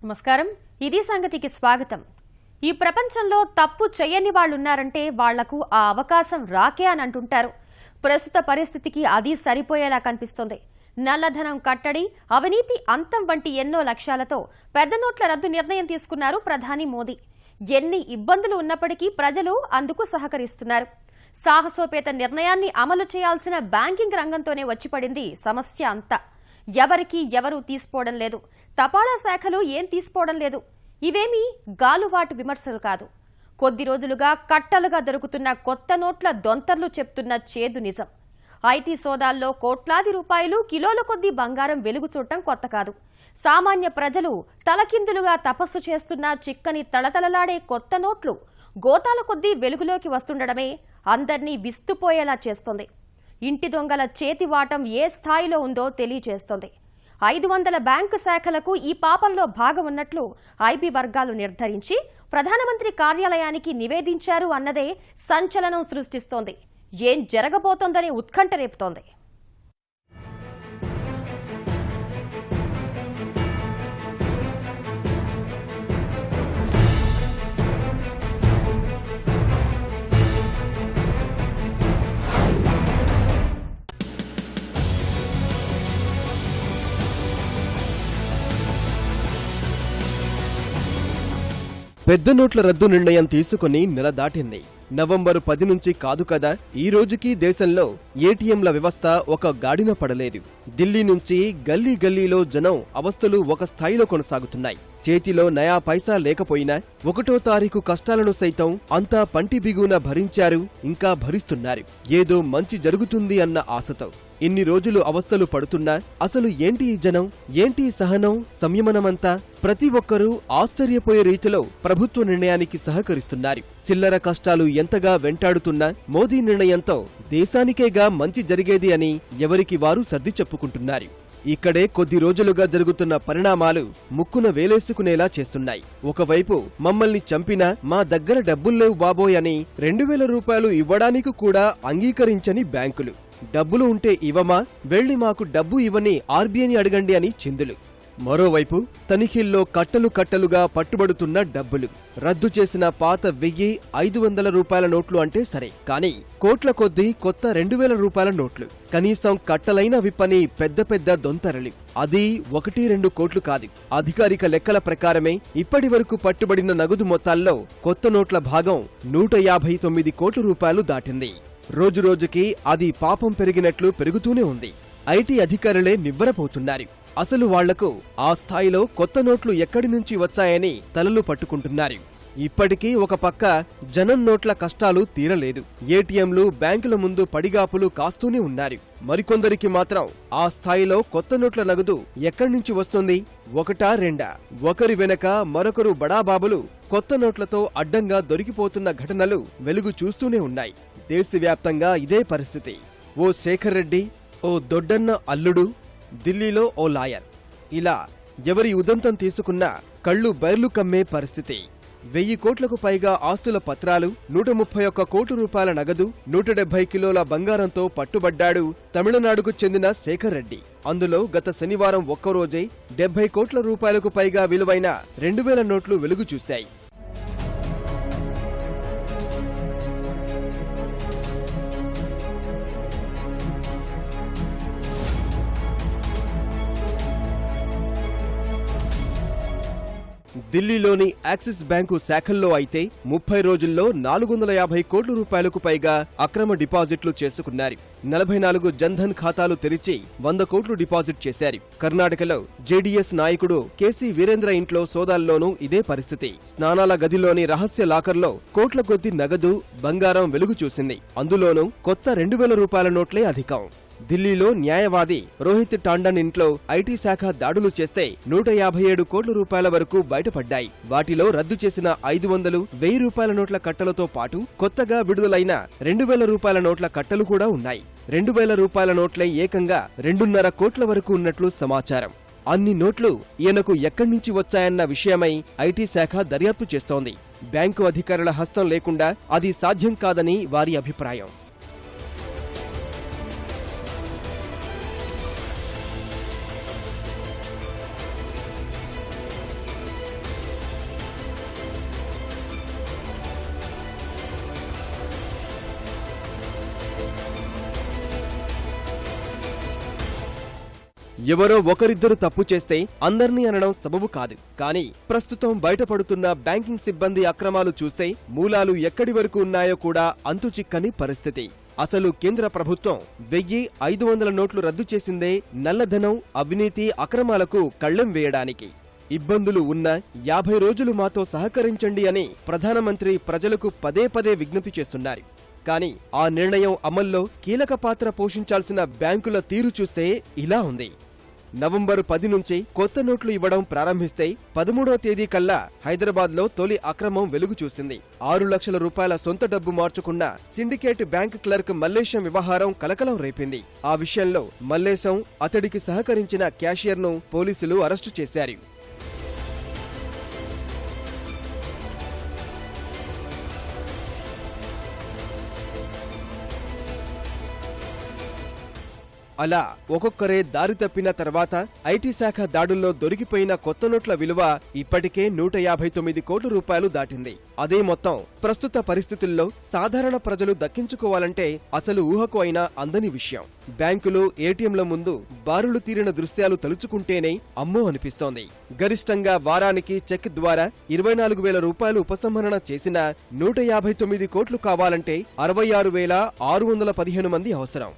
నమస్కారం. ఇది సంగతికి స్వాగతం. ఈ ప్రపంచంలో తప్పు చేయని వాళ్ళున్నారంటే వాళ్లకు ఆ అవకాశం రాకే అని అంటుంటారు. ప్రస్తుత పరిస్థితికి అది సరిపోయేలా కనిపిస్తోంది. నల్లధనం కట్టడి, అవినీతి అంతం వంటి ఎన్నో లక్ష్యాలతో పెద్ద నోట్ల రద్దు నిర్ణయం తీసుకున్నారు ప్రధాని మోదీ. ఎన్ని ఇబ్బందులు ఉన్నప్పటికీ ప్రజలు అందుకు సహకరిస్తున్నారు. సాహసోపేత నిర్ణయాన్ని అమలు చేయాల్సిన బ్యాంకింగ్ రంగంతోనే వచ్చిపడింది సమస్య అంతా. ఎవరు తీసుకోవడం లేదు. తపాలా శాఖలు ఏం తీసుకోవడం లేదు. ఇవేమీ గాలువాటు విమర్శలు కాదు. కొద్ది రోజులుగా కట్టలుగా దొరుకుతున్న కొత్త నోట్ల దొంతర్లు చెప్తున్న చేదు నిజం. ఐటీ సోదాల్లో కోట్లాది రూపాయలు, కిలోల కొద్దీ బంగారం వెలుగు చూడటం కొత్త కాదు. సామాన్య ప్రజలు తలకిందులుగా తపస్సు చేస్తున్న చిక్కని తళతళలాడే కొత్త నోట్లు గోతాల కొద్దీ వెలుగులోకి వస్తుండడమే అందర్నీ విస్తుపోయేలా చేస్తోంది. ఇంటి దొంగల చేతివాటం ఏ స్థాయిలో ఉందో తెలియజేస్తోంది. 500 బ్యాంకు శాఖలకు ఈ పాపంలో భాగం ఉన్నట్లు ఐబీ వర్గాలు నిర్ధారించి ప్రధానమంత్రి కార్యాలయానికి నివేదించారు అన్నదే సంచలనం సృష్టిస్తోంది. ఏం జరగబోతోందనే ఉత్కంఠ రేపుతోంది. పెద్ద నోట్ల రద్దు నిర్ణయం తీసుకుని నెల దాటింది. నవంబరు 10 నుంచి కాదు కదా ఈ రోజుకి దేశంలో ఏటీఎంల వ్యవస్థ ఒక గాడిన పడలేదు. ఢిల్లీ నుంచి గల్లీ గల్లీలో జనం అవస్థలు ఒక స్థాయిలో కొనసాగుతున్నాయి. చేతిలో నయా పైసా లేకపోయినా 1వ తారీఖు కష్టాలను సైతం అంతా పంటి బిగున భరించారు, ఇంకా భరిస్తున్నారు. ఏదో మంచి జరుగుతుంది అన్న ఆశతో. ఇన్ని రోజులు అవస్థలు పడుతున్నా అసలు ఏంటి ఈ జనం, ఏంటి సహనం, సంయమనమంతా? ప్రతి ఒక్కరూ ఆశ్చర్యపోయే రీతిలో ప్రభుత్వ నిర్ణయానికి సహకరిస్తున్నారు. చిల్లర కష్టాలు ఎంతగా వెంటాడుతున్నా మోదీ నిర్ణయంతో దేశానికేగా మంచి జరిగేది అని ఎవరికి వారు సర్ది చెప్పుకుంటున్నారు. ఇక్కడే కొద్ది రోజులుగా జరుగుతున్న పరిణామాలు ముక్కున వేలేసుకునేలా చేస్తున్నాయి. ఒకవైపు మమ్మల్ని చంపినా మా దగ్గర డబ్బుల్లేవు బాబోయ్ అని 2000 రూపాయలు ఇవ్వడానికి కూడా అంగీకరించని బ్యాంకులు. డబ్బులు ఉంటే ఇవ్వమా, వెళ్లి మాకు డబ్బు ఇవ్వని ఆర్బీఐని అడగండి అని చిందులు. మరోవైపు తనిఖీల్లో కట్టలు కట్టలుగా పట్టుబడుతున్న డబ్బులు. రద్దు చేసిన పాత 1000, 500 రూపాయల నోట్లు అంటే సరే, కానీ కోట్ల కొద్దీ కొత్త 2000 రూపాయల నోట్లు. కనీసం కట్టలైన విప్పని పెద్ద పెద్ద దొంతరలు. అది 1-2 కోట్లు కాదు. అధికారిక లెక్కల ప్రకారమే ఇప్పటి వరకు పట్టుబడిన నగదు మొత్తాల్లో కొత్త నోట్ల భాగం 159 కోట్ల రూపాయలు దాటింది. రోజురోజుకి అది పాపం పెరిగినట్లు పెరుగుతూనే ఉంది. ఐటీ అధికారులే నివ్వరపోతున్నారు. అసలు వాళ్లకు ఆ స్థాయిలో కొత్త నోట్లు ఎక్కడి నుంచి వచ్చాయని తలలు పట్టుకుంటున్నారు. ఇప్పటికీ ఒక పక్క జనం నోట్ల కష్టాలు తీరలేదు. ఏటీఎంలు, బ్యాంకుల ముందు పడిగాపులు కాస్తూనే ఉన్నారు. మరికొందరికి మాత్రం ఆ స్థాయిలో కొత్త నోట్ల నగదు ఎక్కడి నుంచి వస్తుంది? 1-2 ఒకరి వెనక మరొకరు బడాబాబులు కొత్త నోట్లతో అడ్డంగా దొరికిపోతున్న ఘటనలు వెలుగు చూస్తూనే ఉన్నాయి. దేశవ్యాప్తంగా ఇదే పరిస్థితి. ఓ శేఖర్ రెడ్డి, ఓ దొడ్డన్న అల్లుడు, ఢిల్లీలో ఓ లాయర్, ఇలా ఎవరి ఉదంతం తీసుకున్నా కళ్ళు బైర్లు కమ్మే పరిస్థితి. 1000 కోట్లకు పైగా ఆస్తుల పత్రాలు, 131 కోట్ల రూపాయల నగదు, 170 కిలోల బంగారంతో పట్టుబడ్డాడు తమిళనాడుకు చెందిన శేఖర్ రెడ్డి. అందులో గత శనివారం ఒక్కరోజే 70 కోట్ల రూపాయలకు పైగా విలువైన 2000 నోట్లు వెలుగు చూశాయి. ఢిల్లీలోని యాక్సిస్ బ్యాంకు శాఖల్లో అయితే 30 రోజుల్లో 450 కోట్ల రూపాయలకు పైగా అక్రమ డిపాజిట్లు చేసుకున్నారు. 44 జన్ధన్ ఖాతాలు తెరిచి 100 కోట్లు డిపాజిట్ చేశారు. కర్ణాటకలో జేడీఎస్ నాయకుడు కేసీ వీరేంద్ర ఇంట్లో సోదాల్లోనూ ఇదే పరిస్థితి. స్నానాల గదిలోని రహస్య లాకర్లో కోట్ల కొద్ది నగదు, బంగారం వెలుగు చూసింది. అందులోనూ కొత్త 2000 రూపాయల నోట్లే అధికం. ఢిల్లీలో న్యాయవాది రోహిత్ టాండన్ ఇంట్లో ఐటీ శాఖ దాడులు చేస్తే 157 కోట్ల రూపాయల వరకు బయటపడ్డాయి. వాటిలో రద్దు చేసిన 500, 1000 రూపాయల నోట్ల కట్టలతో పాటు కొత్తగా విడుదలైన 2000 రూపాయల నోట్ల కట్టలు కూడా ఉన్నాయి. 2000 రూపాయల నోట్లే ఏకంగా 2.5 కోట్ల వరకు ఉన్నట్లు సమాచారం. అన్ని నోట్లు ఈయనకు ఎక్కడి నుంచి వచ్చాయన్న విషయమై ఐటీ శాఖ దర్యాప్తు చేస్తోంది. బ్యాంకు అధికారుల హస్తం లేకుండా అది సాధ్యం కాదని వారి అభిప్రాయం. ఎవరో ఒకరిద్దరు తప్పు చేస్తే అందర్నీ అనడం సబబు కాదు. కానీ ప్రస్తుతం బయటపడుతున్న బ్యాంకింగ్ సిబ్బంది అక్రమాలు చూస్తే మూలాలు ఎక్కడి వరకు ఉన్నాయో కూడా అంతుచిక్కని పరిస్థితి. అసలు కేంద్ర ప్రభుత్వం 1500 నోట్లు రద్దు చేసిందే నల్లధనం, అవినీతి, అక్రమాలకు కళ్లెం వేయడానికి. ఇబ్బందులు ఉన్న 50 రోజులు మాతో సహకరించండి అని ప్రధానమంత్రి ప్రజలకు పదే పదే విజ్ఞప్తి చేస్తున్నారు. కానీ ఆ నిర్ణయం అమల్లో కీలక పాత్ర పోషించాల్సిన బ్యాంకుల తీరు చూస్తే ఇలా ఉంది. నవంబరు 10 నుంచి కొత్త నోట్లు ఇవ్వడం ప్రారంభిస్తే 13వ తేదీ కల్లా హైదరాబాద్లో తొలి అక్రమం వెలుగు చూసింది. 6 లక్షల రూపాయల సొంత డబ్బు మార్చుకున్న సిండికేట్ బ్యాంక్ క్లర్క్ మల్లేశం వ్యవహారం కలకలం రేపింది. ఆ విషయంలో మల్లేశం, అతడికి సహకరించిన క్యాషియర్ను పోలీసులు అరెస్టు చేశారు. అలా ఒక్కొక్కరే దారి తప్పిన తర్వాత ఐటీ శాఖ దాడుల్లో దొరికిపోయిన కొత్త నోట్ల విలువ ఇప్పటికే 159 కోట్ల రూపాయలు దాటింది. అదే మొత్తం ప్రస్తుత పరిస్థితుల్లో సాధారణ ప్రజలు దక్కించుకోవాలంటే అసలు ఊహకు అయినా అందని విషయం. బ్యాంకులు, ఏటీఎంల ముందు బారులు తీరిన దృశ్యాలు తలుచుకుంటేనే అమ్మో అనిపిస్తోంది. గరిష్టంగా వారానికి చెక్ ద్వారా 24,000 రూపాయలు ఉపసంహరణ చేసిన 159 కోట్లు కావాలంటే 66,615 మంది అవసరం.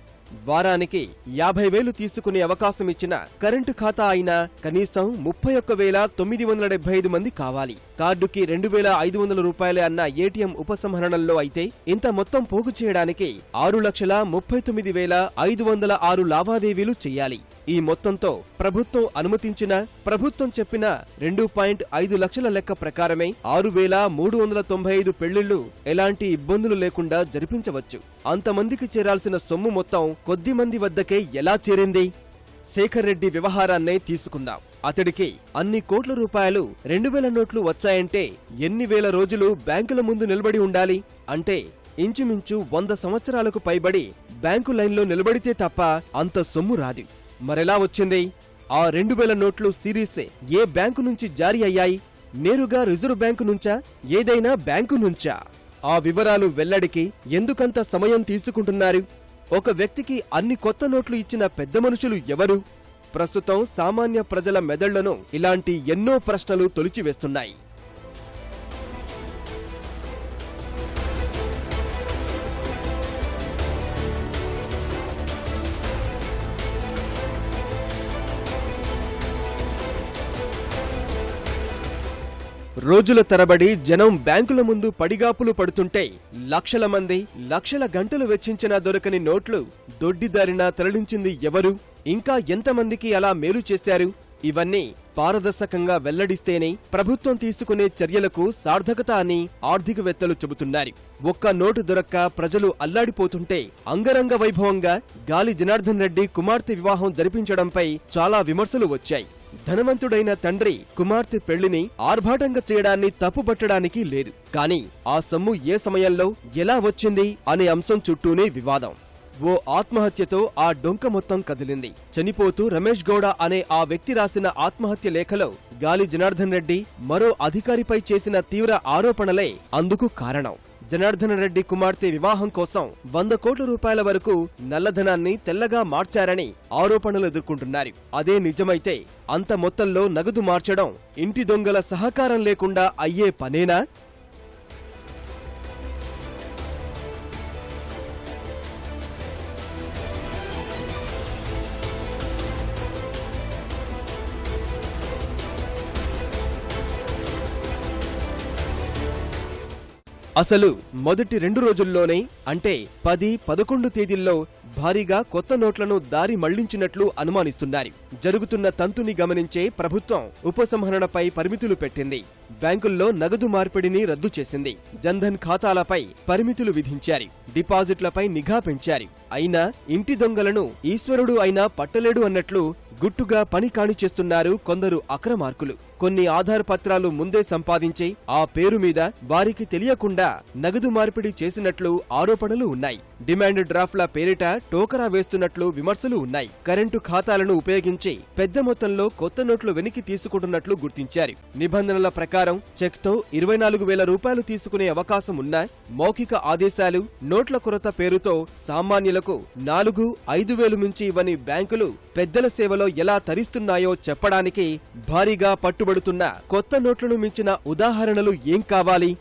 వారానికి 50,000 తీసుకునే అవకాశం ఇచ్చిన కరెంటు ఖాతా అయినా కనీసం 31,975 మంది కావాలి. కార్డుకి 2,500 రూపాయలే అన్న ఏటీఎం ఉపసంహరణలో అయితే ఇంత మొత్తం పోగు చేయడానికి 6,39,506 లావాదేవీలు చెయ్యాలి. ఈ మొత్తంతో ప్రభుత్వం అనుమతించిన, ప్రభుత్వం చెప్పిన 2.5 లక్షల లెక్క ప్రకారమే 6,395 పెళ్లిళ్లు ఎలాంటి ఇబ్బందులు లేకుండా జరిపించవచ్చు. అంతమందికి చేరాల్సిన సొమ్ము మొత్తం కొద్ది మంది వద్దకే ఎలా చేరింది? శేఖర్ రెడ్డి వ్యవహారాన్నే తీసుకుందాం. అతడికి అన్ని కోట్ల రూపాయలు 2,000 నోట్లు వచ్చాయంటే ఎన్ని వేల రోజులు బ్యాంకుల ముందు నిలబడి ఉండాలి? అంటే ఇంచుమించు 100 సంవత్సరాలకు పైబడి బ్యాంకు లైన్లో నిలబడితే తప్ప అంత సొమ్ము రాదు. మరెలా వచ్చింది? ఆ 2,000 నోట్లు సిరీస్ ఏ బ్యాంకు నుంచి జారీ అయ్యాయి? నేరుగా రిజర్వ్ బ్యాంకు నుంచా? ఏదైనా బ్యాంకు నుంచా? ఆ వివరాలు వెల్లడికి ఎందుకంత సమయం తీసుకుంటున్నారు? ఒక వ్యక్తికి అన్ని కొత్త నోట్లు ఇచ్చిన పెద్ద మనుషులు ఎవరు? ప్రస్తుతం సామాన్య ప్రజల మెదళ్లను ఇలాంటి ఎన్నో ప్రశ్నలు తొలిచివేస్తున్నాయి. రోజుల తరబడి జనం బ్యాంకుల ముందు పడిగాపులు పడుతుంటే లక్షల మంది లక్షల గంటలు వెచ్చించినా దొరకని నోట్లు దొడ్డిదారిన తరలించింది ఎవరు? ఇంకా ఎంతమందికి అలా మేలు చేశారు? ఇవన్నీ పారదర్శకంగా వెల్లడిస్తేనే ప్రభుత్వం తీసుకునే చర్యలకు సార్థకత అని ఆర్థికవేత్తలు చెబుతున్నారు. ఒక్క నోటు దొరక్క ప్రజలు అల్లాడిపోతుంటే అంగరంగ వైభవంగా గాలి జనార్దన్ రెడ్డి కుమార్తె వివాహం జరిపించడంపై చాలా విమర్శలు వచ్చాయి. ధనవంతుడైన తండ్రి కుమార్తె పెళ్లిని ఆర్భాటంగా చేయడాన్ని తప్పుపట్టడానికి లేదు. కానీ ఆ సొమ్ము ఏ సమయంలో ఎలా వచ్చింది అనే అంశం చుట్టూనే వివాదం. ఓ ఆత్మహత్యతో ఆ డొంక మొత్తం కదిలింది. చనిపోతూ రమేష్ గౌడ అనే ఆ వ్యక్తి రాసిన ఆత్మహత్య లేఖలో గాలి జనార్దన్ రెడ్డి మరో అధికారిపై చేసిన తీవ్ర ఆరోపణలే అందుకు కారణం. జనార్దన్ రెడ్డి కుమార్తె వివాహం కోసం 100 కోట్ల రూపాయల వరకు నల్లధనాన్ని తెల్లగా మార్చారని ఆరోపణలు ఎదుర్కొంటున్నారు. అదే నిజమైతే అంత మొత్తంలో నగదు మార్చడం ఇంటి దొంగల సహకారం లేకుండా అయ్యే పనేనా? అసలు మొదటి 2 రోజుల్లోనే అంటే 10, 11 తేదీల్లో భారీగా కొత్త నోట్లను దారి మళ్లించినట్లు అనుమానిస్తున్నారు. జరుగుతున్న తంతుని గమనించే ప్రభుత్వం ఉపసంహరణపై పరిమితులు పెట్టింది. బ్యాంకుల్లో నగదు మార్పిడిని రద్దు చేసింది. జన్ధన్ ఖాతాలపై పరిమితులు విధించారు. డిపాజిట్లపై నిఘా పెంచారు. అయినా ఇంటి దొంగలను ఈశ్వరుడు అయినా పట్టలేడు అన్నట్లు గుట్టుగా పని కానిచేస్తున్నారు కొందరు అక్రమార్కులు. కొన్ని ఆధార్ పత్రాలు ముందే సంపాదించి ఆ పేరు మీద వారికి తెలియకుండా నగదు మార్పిడి చేసినట్లు ఆరోపణలు ఉన్నాయి. డిమాండ్ డ్రాఫ్ట్ల పేరిట టోకరా వేస్తున్నట్లు విమర్శలు ఉన్నాయి. కరెంటు ఖాతాలను ఉపయోగించి పెద్ద మొత్తంలో కొత్త నోట్లు వెనక్కి తీసుకుంటున్నట్లు గుర్తించారు. నిబంధనల ప్రకారం చెక్తో 24,000 రూపాయలు తీసుకునే అవకాశం ఉన్నా మౌఖిక ఆదేశాలు, నోట్ల కొరత పేరుతో సామాన్యులకు 4-5,000 మించి ఇవ్వని బ్యాంకులు పెద్దల సేవలో ఎలా తరిస్తున్నాయో చెప్పడానికి భారీగా పట్టుబడుతున్న కొత్త నోట్లను మించిన ఉదాహరణలు ఏం కావాలి?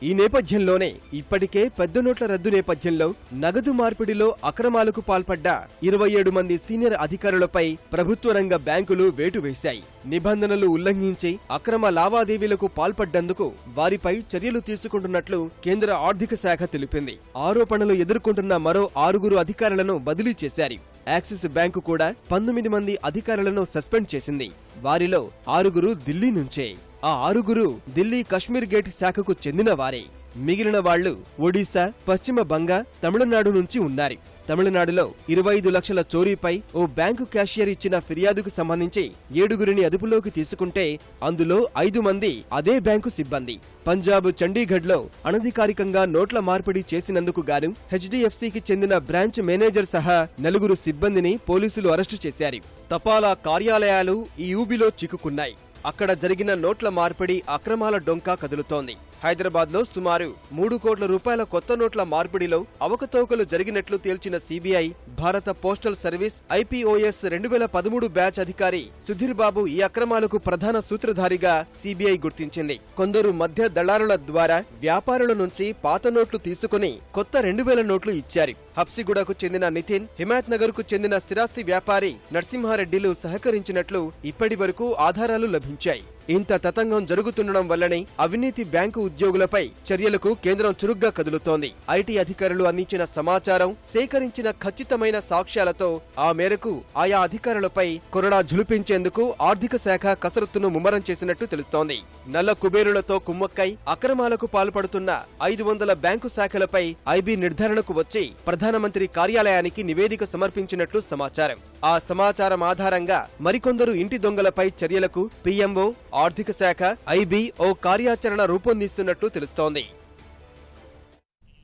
ఈ నేపథ్యంలోనే ఇప్పటికే పెద్ద నోట్ల రద్దు నేపథ్యంలో నగదు మార్పిడిలో అక్రమాలకు పాల్పడ్డ 27 మంది సీనియర్ అధికారులపై ప్రభుత్వ రంగ బ్యాంకులు వేటు వేశాయి. నిబంధనలు ఉల్లంఘించి అక్రమ లావాదేవీలకు పాల్పడ్డందుకు వారిపై చర్యలు తీసుకుంటున్నట్లు కేంద్ర ఆర్థిక శాఖ తెలిపింది. ఆరోపణలు ఎదుర్కొంటున్న మరో 6 అధికారులను బదిలీ చేశారు. యాక్సిస్ బ్యాంకు కూడా 19 మంది అధికారులను సస్పెండ్ చేసింది. వారిలో 6 ఢిల్లీ నుంచే. ఆ 6 ఢిల్లీ కశ్మీర్ గేట్ శాఖకు చెందిన వారే. మిగిలిన వాళ్లు ఒడిశా, పశ్చిమ బంగా, తమిళనాడు నుంచి ఉన్నారు. తమిళనాడులో 25 లక్షల చోరీపై ఓ బ్యాంకు క్యాషియర్ ఇచ్చిన ఫిర్యాదుకు సంబంధించి 7 అదుపులోకి తీసుకుంటే అందులో 5 మంది అదే బ్యాంకు సిబ్బంది. పంజాబ్ చండీగఢ్లో అనధికారికంగా నోట్ల మార్పిడి చేసినందుకు గాను హెచ్డిఎఫ్సికి చెందిన బ్రాంచ్ మేనేజర్ సహా 4 సిబ్బందిని పోలీసులు అరెస్టు చేశారు. తపాలా కార్యాలయాలు ఈ ఊబిలో చిక్కుకున్నాయి. అక్కడ జరిగిన నోట్ల మార్పిడి అక్రమాల డొంక కదులుతోంది. హైదరాబాద్ లో సుమారు 3 కోట్ల రూపాయల కొత్త నోట్ల మార్పిడిలో అవకతవకలు జరిగినట్లు తేల్చిన సిబిఐ, భారత పోస్టల్ సర్వీస్ ఐపీఓఎస్ 2013 బ్యాచ్ అధికారి సుధీర్ బాబు ఈ అక్రమాలకు ప్రధాన సూత్రధారిగా సిబిఐ గుర్తించింది. కొందరు మధ్య దళారుల ద్వారా వ్యాపారుల నుంచి పాత నోట్లు తీసుకుని కొత్త 2000 నోట్లు ఇచ్చారు. హబ్సిగూడకు చెందిన నితిన్, హిమాయత్ నగర్ కు చెందిన స్థిరాస్తి వ్యాపారి నరసింహారెడ్డిలు సహకరించినట్లు ఇప్పటి వరకు ఆధారాలు లభించాయి. ఇంత తతంగం జరుగుతుండడం వల్లనే అవినీతి బ్యాంకు ఉద్యోగులపై చర్యలకు కేంద్రం చురుగ్గా కదులుతోంది. ఐటీ అధికారులు అందించిన సమాచారం, సేకరించిన ఖచ్చితమైన సాక్ష్యాలతో ఆ మేరకు ఆయా అధికారులపై కొరడా ఝుళిపించేందుకు ఆర్థిక శాఖ కసరత్తును ముమ్మరం చేసినట్టు తెలుస్తోంది. నల్ల కుబేరులతో కుమ్మక్కై అక్రమాలకు పాల్పడుతున్న 500 బ్యాంకు శాఖలపై ఐబీ నిర్ధారణకు వచ్చి ప్రధానమంత్రి కార్యాలయానికి నివేదిక సమర్పించినట్లు సమాచారం. ఆ సమాచారం ఆధారంగా మరికొందరు ఇంటి దొంగలపై చర్యలకు పీఎంఓ, ఆర్థిక శాఖ, ఐబీ ఓ కార్యాచరణ రూపొందిస్తున్నట్టు తెలుస్తోంది.